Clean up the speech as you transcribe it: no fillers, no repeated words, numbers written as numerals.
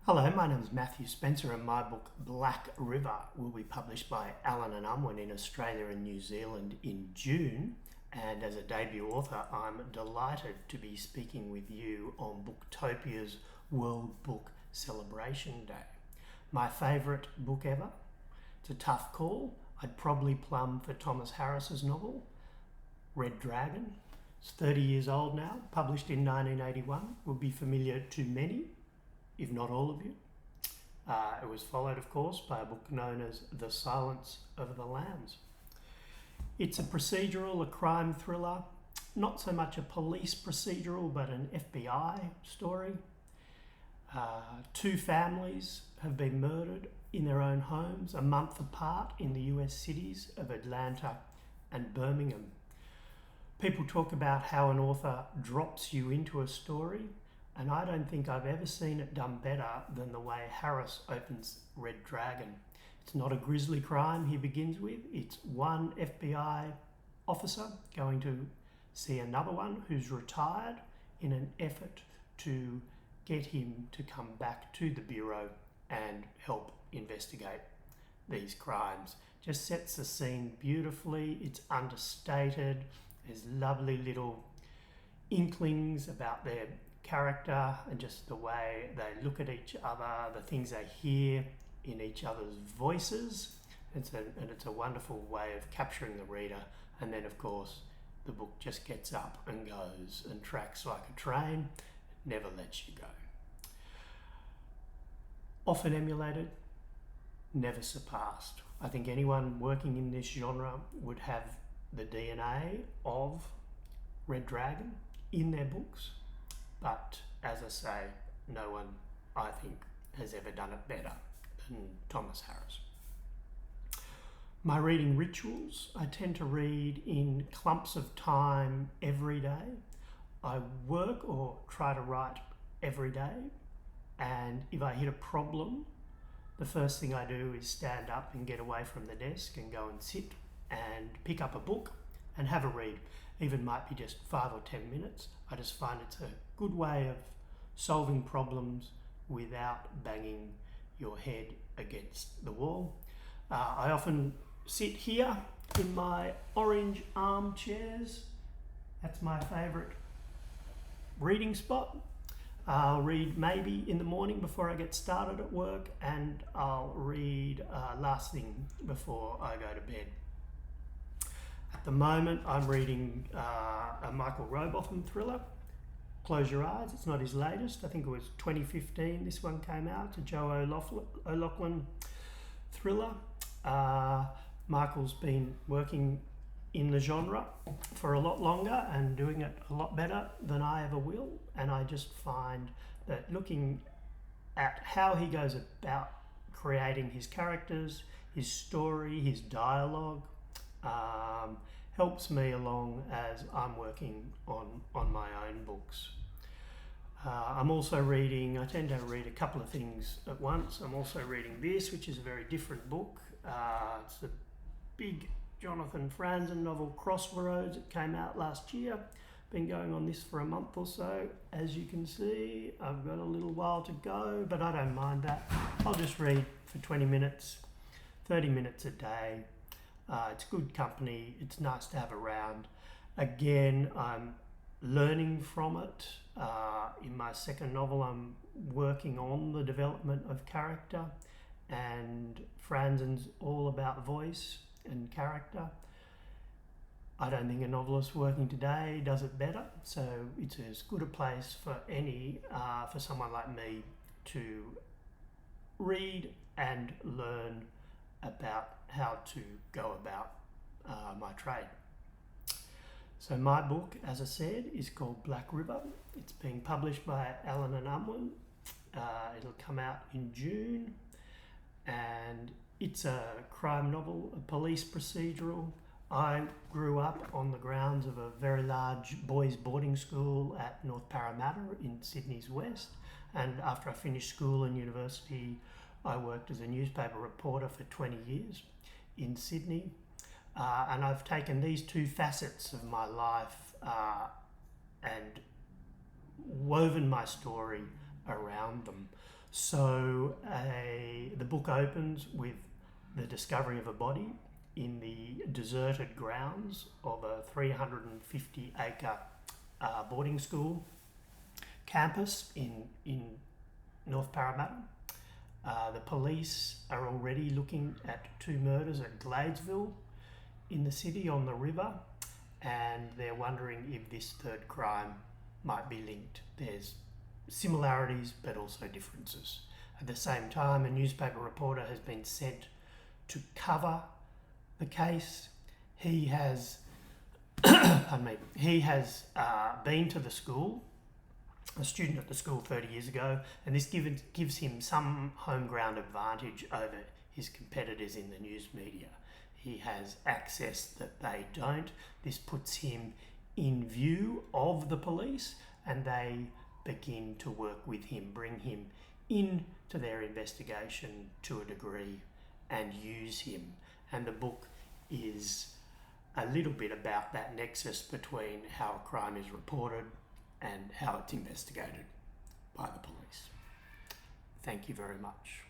Hello, my name is Matthew Spencer and my book Black River will be published by Allen and Unwin in Australia and New Zealand in June. And as a debut author, I'm delighted to be speaking with you on Booktopia's World Book Celebration Day. My favourite book ever. It's a tough call. I'd probably plumb for Thomas Harris's novel, Red Dragon. It's 30 years old now, published in 1981, will be familiar to many, if not all of you. It was followed, of course, by a book known as The Silence of the Lambs. It's a procedural, a crime thriller, not so much a police procedural, but an FBI story. Two families have been murdered in their own homes a month apart in the US cities of Atlanta and Birmingham. People talk about how an author drops you into a story, and I don't think I've ever seen it done better than the way Harris opens Red Dragon. It's not a grisly crime he begins with. It's one FBI officer going to see another one who's retired in an effort to get him to come back to the Bureau and help investigate these crimes. Just sets the scene beautifully. It's understated. There's lovely little inklings about their character and just the way they look at each other, the things they hear in each other's voices. It's a wonderful way of capturing the reader. And then, of course, the book just gets up and goes and tracks like a train. It never lets you go. Often emulated, never surpassed. I think anyone working in this genre would have the DNA of Red Dragon in their books. But as I say, no one, I think, has ever done it better than Thomas Harris. My reading rituals, I tend to read in clumps of time every day. I work or try to write every day. And if I hit a problem, the first thing I do is stand up and get away from the desk and go and sit and pick up a book and have a read. Even might be just 5 or 10 minutes. I just find it's a good way of solving problems without banging your head against the wall. I often sit here in my orange armchairs. That's my favourite reading spot. I'll read maybe in the morning before I get started at work, and I'll read last thing before I go to bed. At the moment, I'm reading a Michael Robotham thriller, Close Your Eyes. It's not his latest. I think it was 2015 this one came out. It's a Joe O'Loughlin thriller. Michael's been working in the genre for a lot longer and doing it a lot better than I ever will. And I just find that looking at how he goes about creating his characters, his story, his dialogue, helps me along as I'm working on my own books. I'm also reading, I tend to read a couple of things at once. I'm also reading this, which is a very different book. It's a big Jonathan Franzen novel, Crossroads. It came out last year. Been going on this for a month or so. As you can see, I've got a little while to go, but I don't mind that. I'll just read for 20 minutes, 30 minutes a day. It's good company. It's nice to have around. Again, I'm learning from it. In my second novel, I'm working on the development of character, and Franzen's all about voice and character. I don't think a novelist working today does it better, so it's as good a place for for someone like me to read and learn about how to go about my trade. So my book, as I said, is called Black River. It's being published by Allen and Unwin. It'll come out in June, and it's a crime novel, a police procedural. I grew up on the grounds of a very large boys' boarding school at North Parramatta in Sydney's west, and after I finished school and university, I worked as a newspaper reporter for 20 years in Sydney, and I've taken these two facets of my life and woven my story around them. So the book opens with the discovery of a body in the deserted grounds of a 350-acre boarding school campus in North Parramatta. The police are already looking at 2 murders at Gladesville in the city on the river, and they're wondering if this third crime might be linked. There's similarities but also differences. At the same time, a newspaper reporter has been sent to cover the case. He has pardon me, he has been to the school, a student at the school 30 years ago, and this gives him some home ground advantage over his competitors in the news media. He has access that they don't. This puts him in view of the police, and they begin to work with him, bring him into their investigation to a degree and use him. And the book is a little bit about that nexus between how a crime is reported and how it's investigated by the police. Thank you very much.